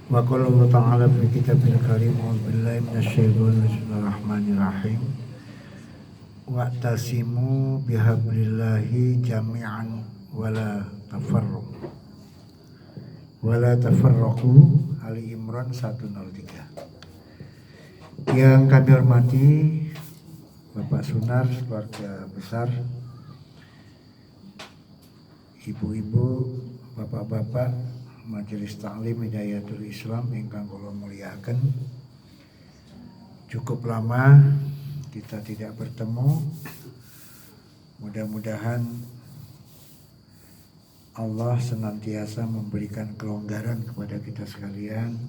Wa qala Allah ta'ala fi kitabil karim a'udzu billahi minasyaitonir rahmanir rahim. Wa'tasimu bihablillahi jami'an wala tafarraqu. Ali Imran 103. Yang kami hormati Bapak Sunar, keluarga besar, ibu-ibu, bapak-bapak, Majelis Ta'lim Hidayatul Islam ingkang kula muliaken. Cukup lama kita tidak bertemu. Mudah-mudahan Allah senantiasa memberikan kelonggaran kepada kita sekalian,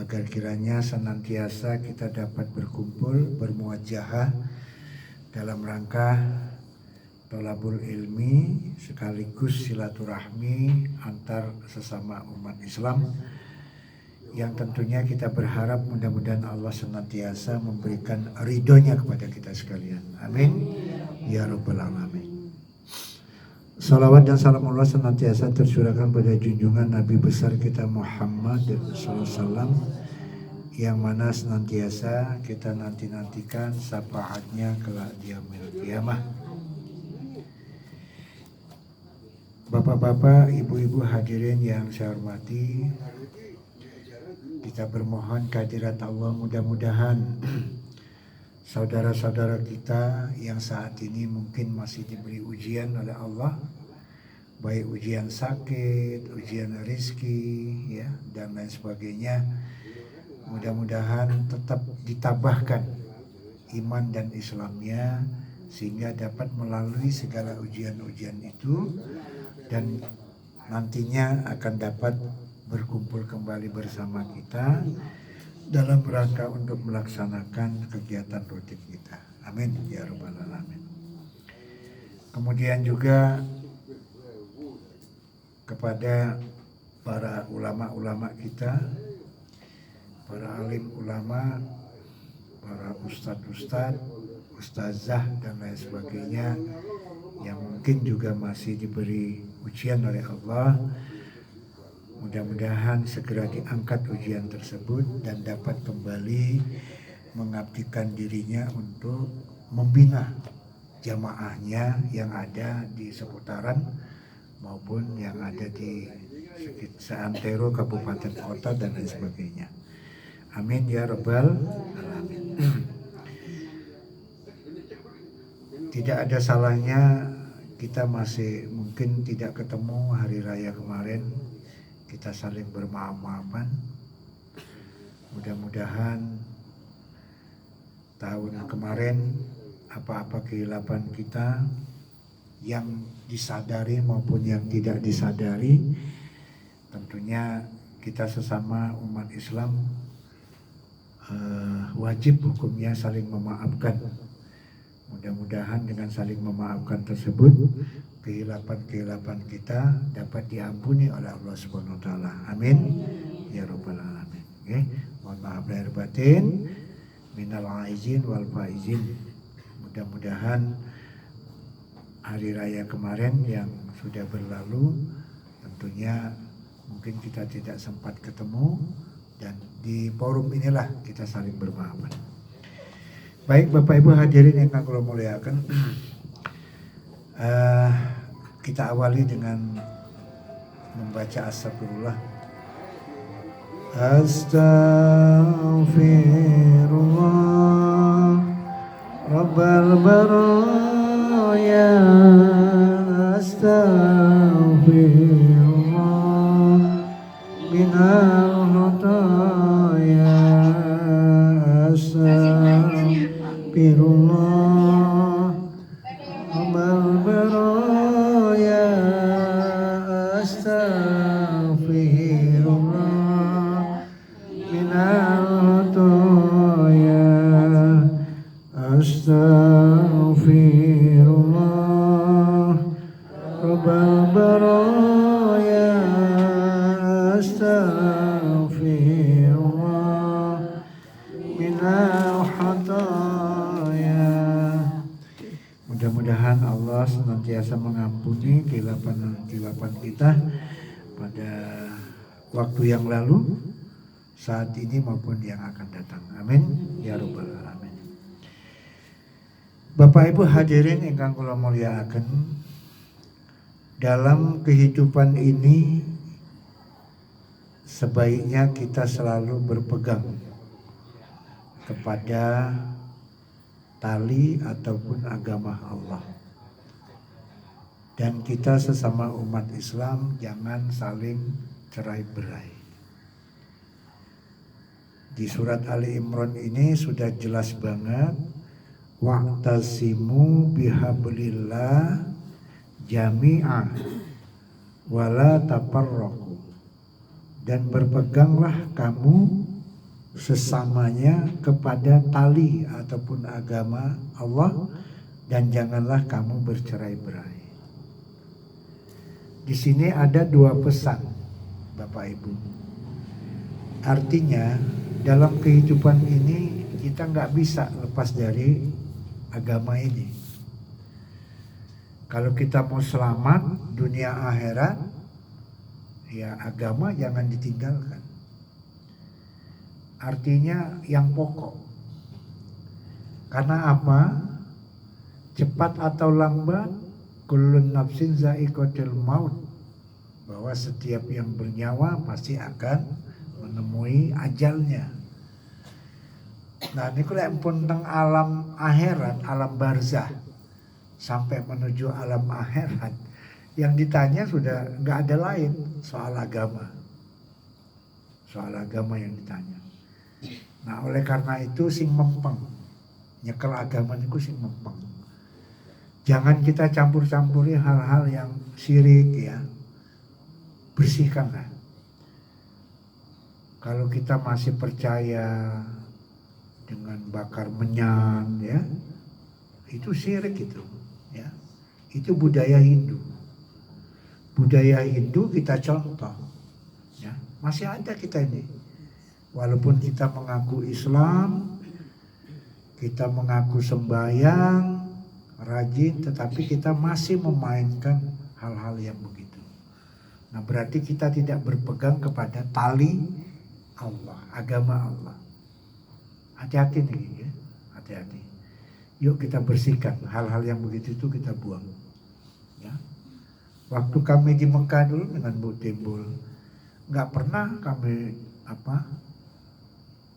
agar kiranya senantiasa kita dapat berkumpul, bermuajahah dalam rangka thalabul ilmi sekaligus silaturahmi antar sesama umat Islam, yang tentunya kita berharap mudah-mudahan Allah senantiasa memberikan ridhonya kepada kita sekalian. Amin ya rabbal alamin. Salawat dan salam Allah senantiasa tercurahkan pada junjungan Nabi besar kita Muhammad SAW, yang mana senantiasa kita nanti-nantikan syafaatnya kelak di yaumil qiyamah. Bapak-bapak, ibu-ibu hadirin yang saya hormati, kita bermohon kehadirat Allah, mudah-mudahan saudara-saudara kita yang saat ini mungkin masih diberi ujian oleh Allah, baik ujian sakit, ujian rezeki, ya, dan lain sebagainya, mudah-mudahan tetap ditabahkan iman dan Islamnya sehingga dapat melalui segala ujian-ujian itu dan nantinya akan dapat berkumpul kembali bersama kita dalam rangka untuk melaksanakan kegiatan rutin kita. Amin ya rabbal alamin. Kemudian juga kepada para ulama-ulama kita, para alim ulama, para ustadz-ustadz, ustazah dan lain sebagainya yang mungkin juga masih diberi ujian oleh Allah, mudah-mudahan segera diangkat ujian tersebut dan dapat kembali mengabdikan dirinya untuk membina jamaahnya yang ada di seputaran maupun yang ada di seantero kabupaten kota dan lain sebagainya. Amin ya rabbal alamin. Tidak ada salahnya kita masih mungkin tidak ketemu hari raya kemarin, kita saling bermaaf-maafan. Mudah-mudahan tahun kemarin apa-apa kehilapan kita yang disadari maupun yang tidak disadari, tentunya kita sesama umat Islam wajib hukumnya saling memaafkan. Mudah-mudahan dengan saling memaafkan tersebut, kehilapan-kehilapan kita dapat diampuni oleh Allah Subhanahu wa taala. Amin ya rabbal alamin. Okay. Mohon maaf lahir batin, minal aizin wal faizin. Mudah-mudahan hari raya kemarin yang sudah berlalu, tentunya mungkin kita tidak sempat ketemu, dan di forum inilah kita saling bermaafan. Baik Bapak Ibu hadirin yang kami muliakan, kita awali dengan membaca astagfirullah. Astaghfirullah Rabbal baraya, astaghfirullah minal khataya, astaghfirullah Rabbal baraya, astaghfirullah minal khataya, astaghfirullah Rabbal baraya, astaghfirullah minal khataya. Mudah-mudahan Allah senantiasa mengampuni kehilapan-kehilapan kita pada waktu yang lalu, saat ini maupun yang akan datang. Amin ya rabbal alamin. Bapak Ibu hadirin ingkang kula mulyakaken, dalam kehidupan ini sebaiknya kita selalu berpegang kepada tali ataupun agama Allah. Dan kita sesama umat Islam jangan saling cerai-berai. Di surat Ali Imran ini sudah jelas banget, wa'tasimu bihablillah jami'ah wala tafarraqu, dan berpeganglah kamu sesamanya kepada tali ataupun agama Allah, dan janganlah kamu bercerai-berai. Di sini ada dua pesan, Bapak Ibu. Artinya dalam kehidupan ini kita nggak bisa lepas dari agama ini. Kalau kita mau selamat dunia akhirat, ya agama jangan ditinggalkan. Artinya yang pokok. Karena apa? Cepat atau lambat, kullun nafsin za'iqatul maut, bahwa setiap yang bernyawa pasti akan menemui ajalnya. Nah ini kalau pun tentang alam akhirat, alam barzah, sampai menuju alam akhirat, yang ditanya sudah nggak ada lain soal agama. Soal agama yang ditanya. Nah oleh karena itu sing mempeng, nyekel agama niku sing mempeng. Jangan kita campur-campuri hal-hal yang syirik ya. Bersihkanlah. Kalau kita masih percaya dengan bakar menyan ya, itu syirik itu ya. Itu budaya Hindu. Budaya Hindu kita contoh ya. Masih ada kita ini. Walaupun kita mengaku Islam, kita mengaku sembahyang, rajin, tetapi kita masih memainkan hal-hal yang begitu. Nah berarti kita tidak berpegang kepada tali Allah, agama Allah. Hati-hati nih ya, hati-hati. Yuk kita bersihkan hal-hal yang begitu itu, kita buang. Ya. Waktu kami di Mekah dulu dengan Bu Timbul, nggak pernah kami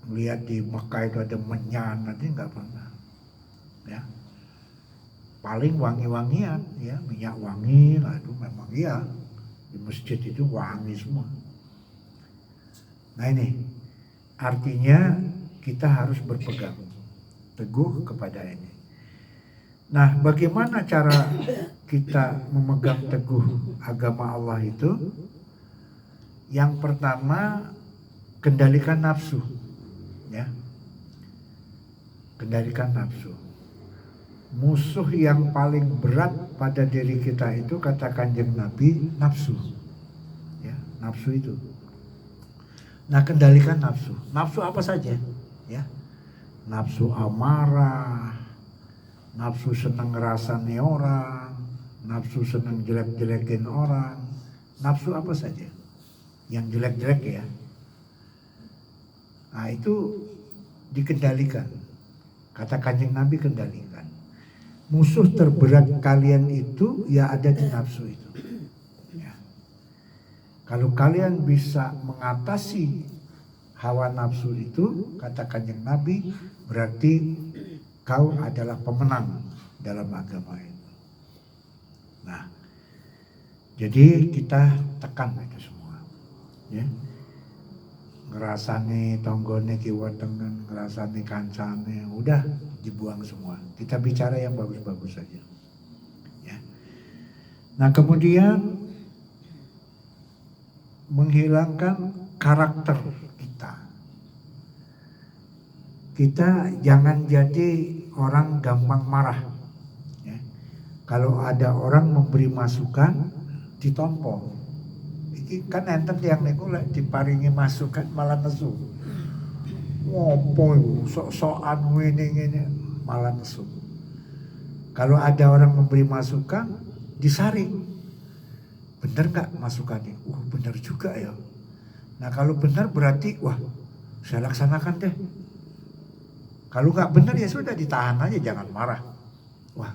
melihat di Mekah itu ada menyan, nanti nggak pernah. Ya. Paling wangi-wangian, ya minyak wangi, lah itu memang ya di masjid itu wangi semua. Nah ini artinya kita harus berpegang teguh kepada ini. Nah bagaimana cara kita memegang teguh agama Allah itu? Yang pertama, kendalikan nafsu. Ya, kendalikan nafsu. Musuh yang paling berat pada diri kita itu, kata Kanjeng Nabi, nafsu. Ya, nafsu itu. Nah, kendalikan nafsu. Nafsu apa saja? Ya, nafsu amarah, nafsu senang ngerasani orang, nafsu senang jelek-jelekin orang, nafsu apa saja? Yang jelek-jelek ya. Nah itu dikendalikan. Kata Kanjeng Nabi, kendalikan. Musuh terberat kalian itu ya ada di nafsu itu. Ya. Kalau kalian bisa mengatasi hawa nafsu itu, kata Kanjeng Nabi, berarti kau adalah pemenang dalam agama itu. Nah, jadi kita tekan itu semua. Ya. Ngerasani tonggone kiwa tengen, ngerasani kancane, udah dibuang semua. Kita bicara yang bagus-bagus saja. Ya. Nah kemudian menghilangkan karakter kita. Kita jangan jadi orang gampang marah. Ya. Kalau ada orang memberi masukan, ditompo. Kan enten yang niku lek diparingi masukan malah nesu. Ngopo iku sok-sokan ngene malah nesu. Kalau ada orang memberi masukan, disaring. Bener nggak masukannya? Bener juga ya. Nah kalau benar berarti wah saya laksanakan deh. Kalau nggak benar ya sudah ditahan aja, jangan marah. Wah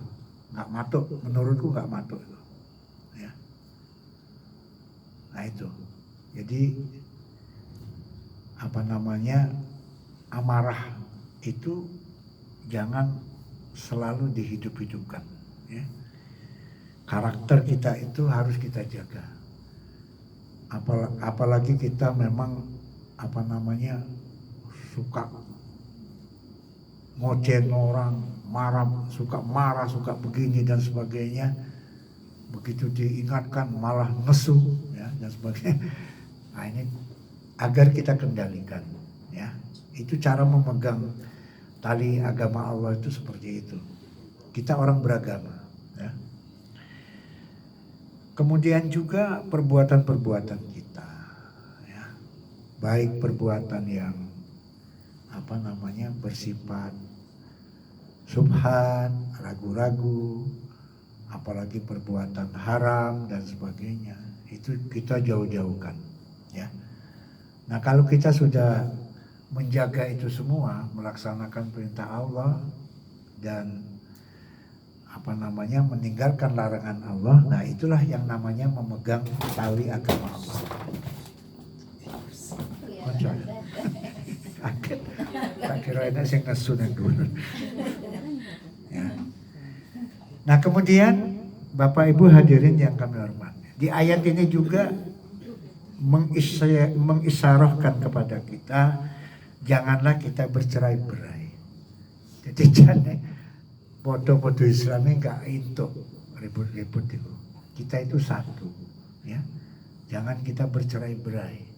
nggak matuk, menurutku nggak matuk. Ya. Nah itu, jadi apa namanya, amarah itu jangan selalu dihidup-hidupkan. Ya. Karakter kita itu harus kita jaga. Apalagi kita memang apa namanya suka ngoceh orang, suka marah, suka begini dan sebagainya. Begitu diingatkan malah nesu, ya, dan sebagainya. Nah ini agar kita kendalikan, ya. Itu cara memegang tali agama Allah itu seperti itu. Kita orang beragama, ya. Kemudian juga perbuatan-perbuatan kita, ya. Baik perbuatan yang apa namanya bersifat subhan, ragu-ragu, apalagi perbuatan haram dan sebagainya, itu kita jauh-jauhkan, ya. Nah kalau kita sudah menjaga itu semua, melaksanakan perintah Allah dan apa namanya meninggalkan larangan Allah, nah itulah yang namanya memegang tali agama Allah. Kaget, tak kira ini saya ngesun dulu. Ya. Nah kemudian Bapak Ibu hadirin yang kami hormati, di ayat ini juga mengisyaratkan kepada kita, janganlah kita bercerai-berai. Jadi jangan bodoh-bodoh Islamnya nggak itu ribut-ribut itu. Kita itu satu, ya. Jangan kita bercerai-berai.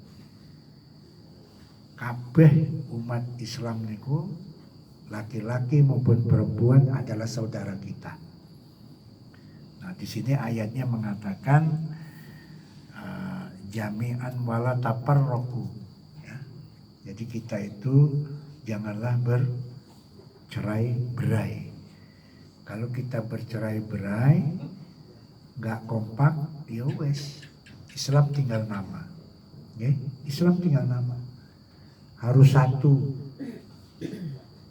Kabeh umat Islam niku laki-laki maupun perempuan adalah saudara kita. Nah di sini ayatnya mengatakan jami'an wala tafarraqu, ya. Jadi kita itu janganlah bercerai-berai. Kalau kita bercerai-berai, nggak kompak, ya wes. Islam tinggal nama, okay? Islam tinggal nama. Harus satu.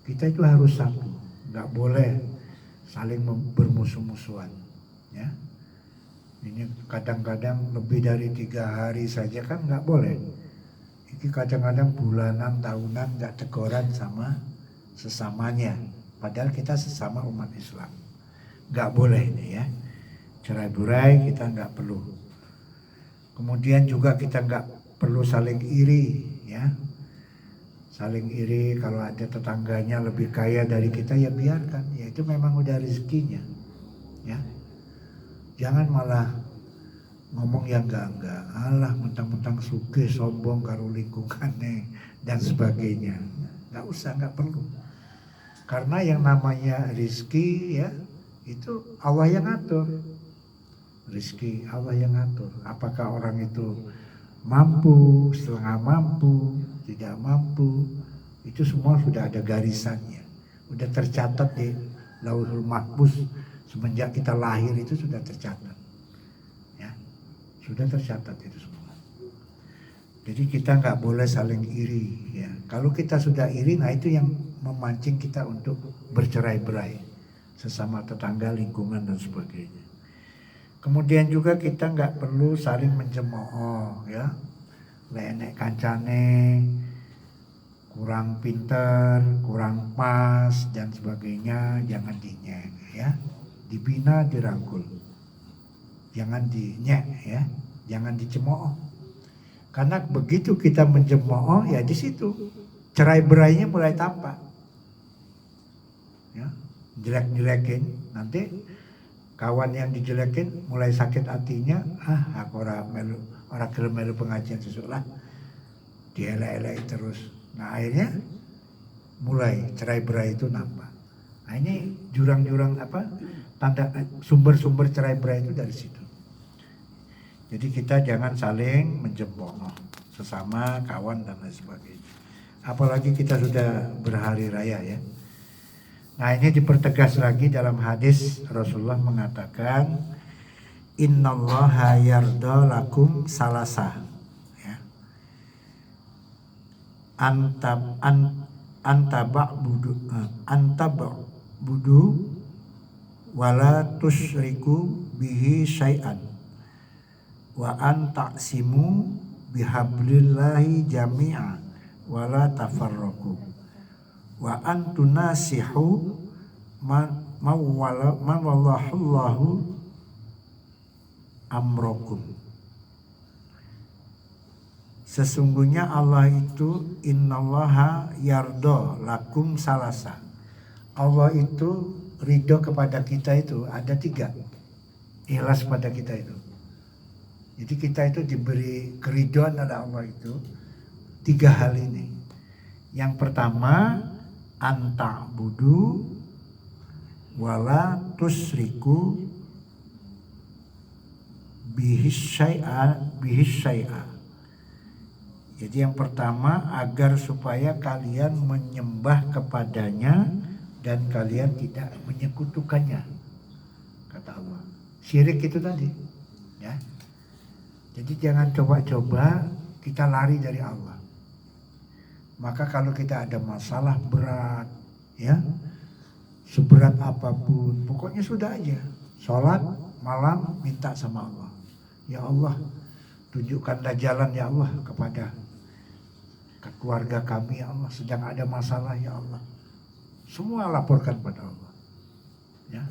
Kita itu harus satu, nggak boleh saling bermusuh-musuhan, ya. Ini kadang-kadang lebih dari 3 hari saja kan nggak boleh. Ini kadang-kadang bulanan, tahunan nggak teguran sama sesamanya. Padahal kita sesama umat Islam. Nggak boleh ini, ya. Cerai-berai kita nggak perlu. Kemudian juga kita nggak perlu saling iri, ya. Saling iri kalau ada tetangganya lebih kaya dari kita, ya biarkan. Ya itu memang udah rezekinya, ya. Jangan malah ngomong yang enggak. Alah mentang-mentang sugih sombong karo lingkungannya dan sebagainya. Nggak usah, nggak perlu. Karena yang namanya rizki, ya, itu Allah yang ngatur. Rizki Allah yang ngatur. Apakah orang itu mampu, setengah mampu, tidak mampu, itu semua sudah ada garisannya. Sudah tercatat di Lauhul Mahfuz. Semenjak kita lahir itu sudah tercatat, ya, sudah tercatat itu semua. Jadi kita nggak boleh saling iri, ya. Kalau kita sudah iri, nah itu yang memancing kita untuk bercerai-berai sesama tetangga, lingkungan dan sebagainya. Kemudian juga kita nggak perlu saling mencemooh, ya. Lenek kancane kurang pinter, kurang pas dan sebagainya, jangan dinyek, ya. Dibina, dirangkul, jangan dinyek, ya, jangan dicemooh. Karena begitu kita mencemooh, ya di situ cerai berainya mulai tampak, ya. Jelek-jelekin, nanti kawan yang dijelekin mulai sakit hatinya, aku ora gelem melu pengajian sesuk lah, dielek-elek terus. Nah akhirnya mulai cerai berai itu nampak. Nah ini jurang-jurang apa? Tanda sumber-sumber cerai-berai itu dari situ. Jadi kita jangan saling mencemooh sesama kawan dan lain sebagainya. Apalagi kita sudah berhari raya, ya. Nah ini dipertegas lagi dalam hadis Rasulullah mengatakan innallaha yarda lakum salasa, ya. antaba'budu wala tusyriku bihi syai'an wa antaqsimu bihablillahi jami'a wala tafarraqu wa antunasihu man wallahu amrokum. Sesungguhnya Allah itu innallaha yardo lakum salasa. Allah itu ridho kepada kita itu ada 3. Ikhlas pada kita itu. Jadi kita itu diberi keridhaan oleh Allah itu 3 hal ini. Yang pertama anta'budu wala tusriku bihi syai'a. Jadi yang pertama agar supaya kalian menyembah kepadanya dan kalian tidak menyekutukannya, kata Allah. Syirik itu tadi, ya. Jadi jangan coba-coba kita lari dari Allah. Maka kalau kita ada masalah berat, ya, seberat apapun, pokoknya sudah aja. Sholat malam minta sama Allah. Ya Allah, tunjukkanlah jalan ya Allah kepada keluarga kami ya Allah, sedang ada masalah ya Allah. Semua laporkan pada Allah. Ya.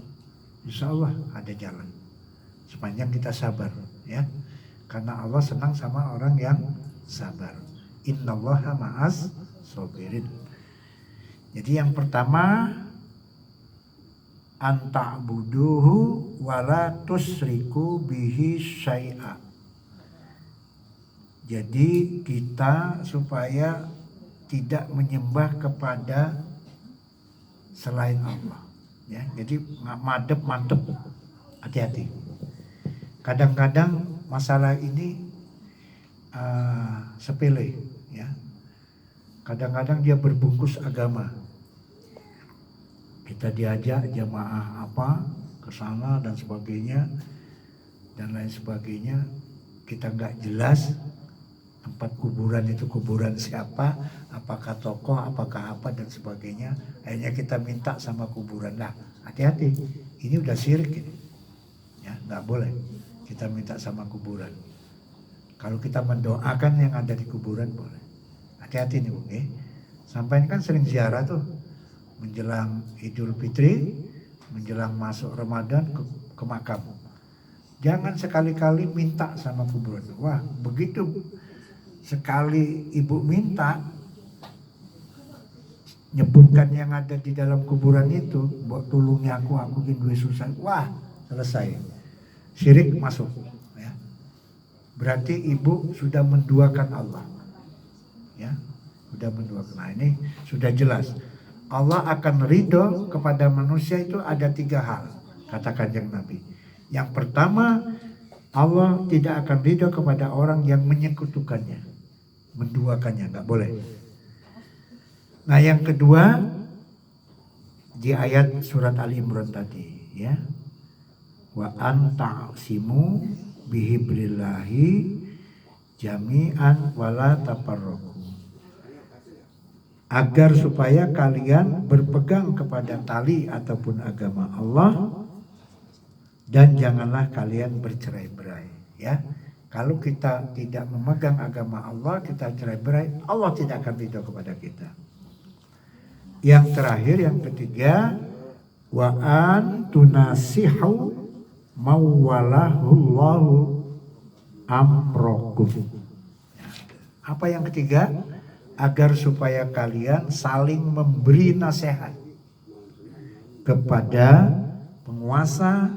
Insya Allah ada jalan. Sepanjang kita sabar, ya. Karena Allah senang sama orang yang sabar. Innallaha ma'as sabirin. Jadi yang pertama anta'buduhu wala tusriku bihi syai'a. Jadi kita supaya tidak menyembah kepada selain Allah, ya. Jadi mantep, hati-hati. Kadang-kadang masalah ini sepele, ya. Kadang-kadang dia berbungkus agama. Kita diajak jamaah apa ke sana dan sebagainya dan lain sebagainya, kita nggak jelas tempat kuburan itu kuburan siapa, apakah tokoh, apakah apa dan sebagainya. Akhirnya kita minta sama kuburan. Nah, hati-hati, ini udah syirik ini. Ya, nggak boleh kita minta sama kuburan. Kalau kita mendoakan yang ada di kuburan boleh. Hati-hati nih, Bung. Sampai kan sering ziarah tuh menjelang Idul Fitri, menjelang masuk Ramadan ke makam. Jangan sekali-kali minta sama kuburan. Wah, begitu sekali ibu minta nyebutkan yang ada di dalam kuburan itu, buat tulungi aku gini duit susah. Wah, selesai. Syirik masuk, ya. Berarti ibu sudah menduakan Allah. Ya, sudah menduakan. Nah, ini sudah jelas. Allah akan ridho kepada manusia itu ada 3 hal, kata Kanjeng Nabi. Yang pertama, Allah tidak akan ridho kepada orang yang menyekutukannya, menduakannya, nggak boleh. Nah, yang kedua di ayat surat Ali Imran tadi, ya, wa anta'simu bihiblillahi jami'an wala tafarraqu. Agar supaya kalian berpegang kepada tali ataupun agama Allah dan janganlah kalian bercerai-berai, ya. Kalau kita tidak memegang agama Allah, kita cerai-berai, Allah tidak akan ridho kepada kita. Yang terakhir, yang ketiga, wa an tunasihu mawwalahullahu amrokum. Apa yang ketiga? Agar supaya kalian saling memberi nasihat kepada penguasa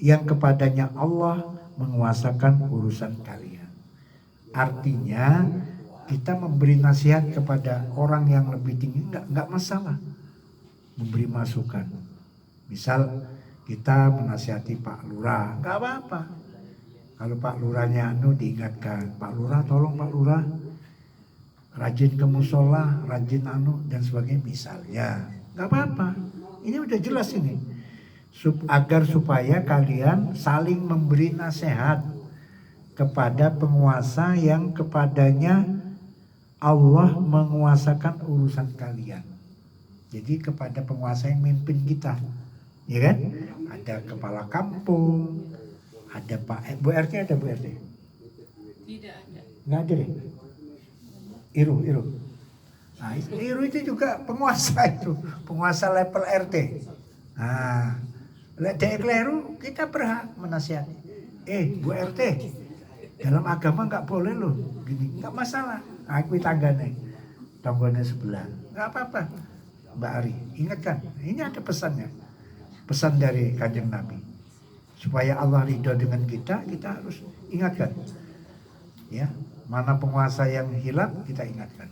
yang kepadanya Allah menguasakan urusan kalian. Artinya kita memberi nasihat kepada orang yang lebih tinggi nggak masalah, memberi masukan. Misal kita menasihati Pak Lurah, nggak apa-apa. Kalau Pak Lurahnya diingatkan, Pak Lurah tolong Pak Lurah rajin ke musola, rajin dan sebagainya misalnya, nggak apa-apa. Ini udah jelas ini. Agar supaya kalian saling memberi nasihat kepada penguasa yang kepadanya Allah menguasakan urusan kalian. Jadi kepada penguasa yang mimpin kita, ya kan? Ada kepala kampung, ada Pak Bu RT, ada Bu RT? Tidak ada. Nggak ada deh. Iru. Nah, Iru itu juga penguasa itu, penguasa level RT. Nah, dek keliru kita berhak menasihati. Bu RT, dalam agama nggak boleh loh, gini, nggak masalah. Aku tanggane sebelah, nggak apa-apa. Mbak Ari, ingatkan, ini ada pesannya, pesan dari Kanjeng Nabi, supaya Allah ridho dengan kita harus ingatkan, ya, mana penguasa yang hilaf kita ingatkan,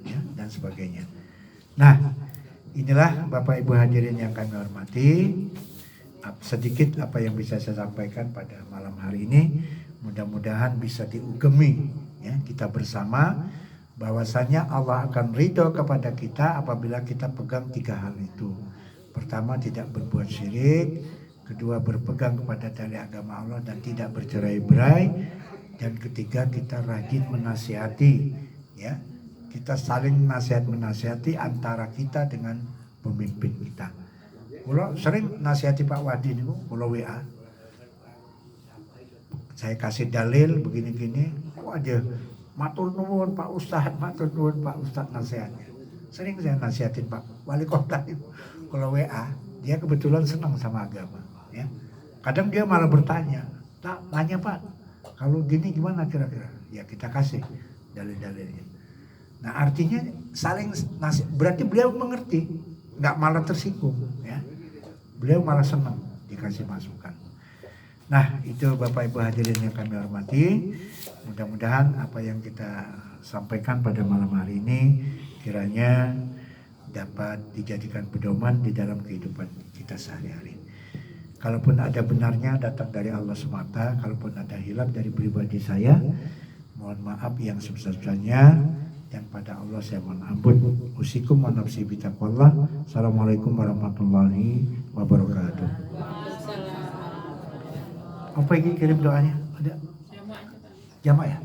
ya, dan sebagainya. Nah, inilah Bapak Ibu hadirin yang kami hormati, sedikit apa yang bisa saya sampaikan pada malam hari ini. Mudah-mudahan bisa diugemi, ya, kita bersama, bahwasanya Allah akan ridho kepada kita apabila kita pegang 3 hal itu. Pertama, tidak berbuat syirik. Kedua, berpegang kepada tali agama Allah dan tidak bercerai-berai. Dan ketiga, kita rajin menasihati, ya, kita saling menasihati antara kita dengan pemimpin kita. Kalau sering nasihati Pak Wadi niku, kalau WA, saya kasih dalil begini-gini, kok aja matur nuwun Pak Ustadz, nasihatnya. Sering saya nasihatin Pak Wali Kota itu. Kalau WA, dia kebetulan senang sama agama, ya. Kadang dia malah bertanya, tanya Pak, kalau gini gimana kira-kira? Ya kita kasih dalil-dalilnya. Nah, artinya saling berarti beliau mengerti, nggak malah tersinggung, ya. Beliau malah senang dikasih masukan. Nah, itu Bapak Ibu hadirin yang kami hormati. Mudah-mudahan apa yang kita sampaikan pada malam hari ini kiranya dapat dijadikan pedoman di dalam kehidupan kita sehari-hari. Kalaupun ada benarnya datang dari Allah semata, kalaupun ada hilaf dari pribadi saya, mohon maaf yang sebesar-besarnya, dan pada Allah saya mohon ampun. Usikum wa nafsi bitaqwallah. Assalamualaikum warahmatullahi wabarakatuh. Apa ini kirim doanya? Ada? Jamaah ya?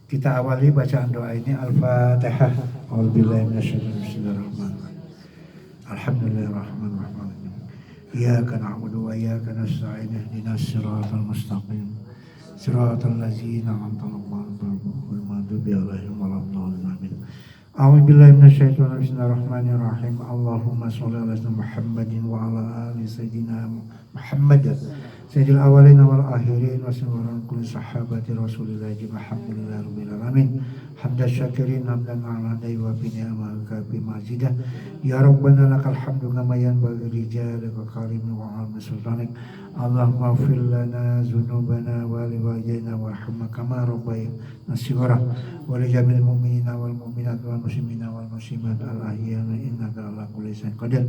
Kita awali bacaan doa ini. Al-Fatihah. A'udzubillahi minasyaitonir rajim. Bismillahirrahmanirrahim. Alhamdulillahirrahmanirrahim. Iyyaka na'budu wa iyyaka nasta'in. Ihdinas siratal mustaqim. Siratal ladzina an'amta 'alaihim ghairil maghdubi 'alaihim waladdallin. A'udzubillahi minasyaitonir rajim. Bismillahirrahmanirrahim. Allahumma shalli ala Muhammadin wa ala ali sayyidina Muhammad sayyidil awwalin wal akhirin wa sallallahu kulli sahabati Rasulillah alhamdulillahi rabbil alamin. Hamdan syakirin hamdan ala wa bi ni'amaka bi majidah. Ya rabbana lakal hamdu kama yanbaghi lijalika karim wa al sultanik. Allahumma ighfir lana dzunubana wa liwalidayna warhamna kama rabbayana shighara wa li jamil mu'minina wal mu'minat wal muslimina wal muslimat al ahyana innaka ala kulli syai'in qadir.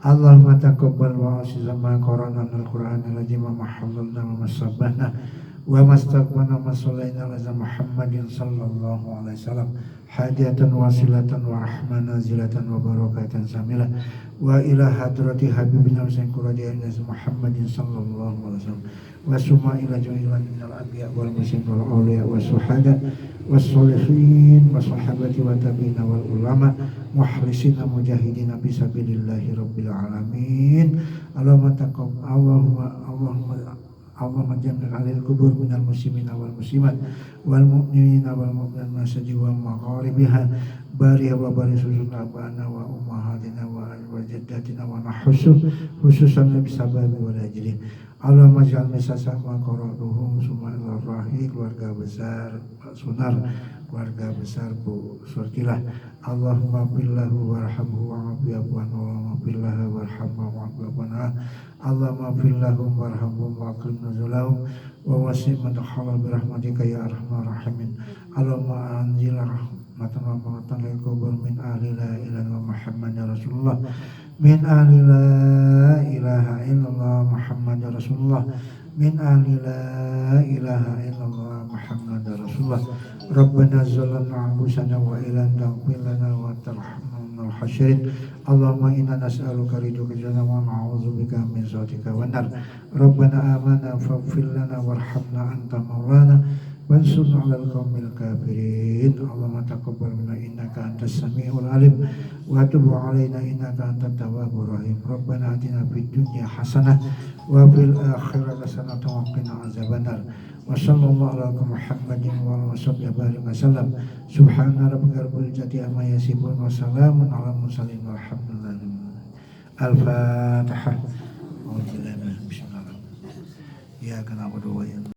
Allahumma taqabbal wa asizna ma qara'na al-Qur'an alladzi ma halalna wa masabbahna wa mastaqbana wa sallaina ala Muhammadin sallallahu alaihi wasallam hadiatan wasilatan wa rahman nazilatan wa barakatan samilah wa ila hadrati habibina sayyidina Muhammadin sallallahu alaihi wasallam wa summa ila jami'il minal anbiya wal mursalin wal awliya was suhada was sholihin wa sahabati wa tabi'ina wal ulama mukhlisina mujahidina fi sabilillahi rabbil alamin. Allahumma jamil alil kubur minal muslimina wal muslimat wal mu'minina wal mu'minat masajid wa magharibiha bariya wa barisusun abana wa ummahatina wa jaddatina wa nahusu khususan bisababi wal ajli. Allahumma ja'al misasama qara'uhum summa rahim keluarga besar Pak Sunar, keluarga besar Bu Surtilah. Allahumma billahu warhamhu wa'afiyabuan wa billahi warhamhu wa'afiyabuan. Allahumma billahu warhamhu wa'akrim nuzulahum wa wasi' madakhala birahmatika ya arhamar rahimin. Allahumma anzil rahmatan wa mawatan lil kubur min ahli la ilaha Muhammad Rasulullah min ahli la ilaha illallah Muhammad Rasulullah min ahli la ilaha illallah Muhammad Rasulullah. Rabbana zalamna anfusana wa ilan taghfir lana wa tarhamna al-hasyirin. Allahumma inna nas'aluka ridhaka jannah wa na'udzubika min sakhatika wan nar. Rabbana amanna faghfir lana warhamna anta maulana وانصرنا على القوم الكافرين اللهم تقبل منا إنك أنت السميع العليم وتب علينا إنك أنت التواب الرحيم ربنا آتنا في الدنيا حسنة وفي الآخرة حسنة وقنا عذاب النار وصلى الله على محمد وعلى آله وسلم سبحان ربك رب العزة عما يصفون وسلام على المرسلين والحمد لله الفاتحة. بسم الله الرحمن الرحيم. إياك نعبد وإياك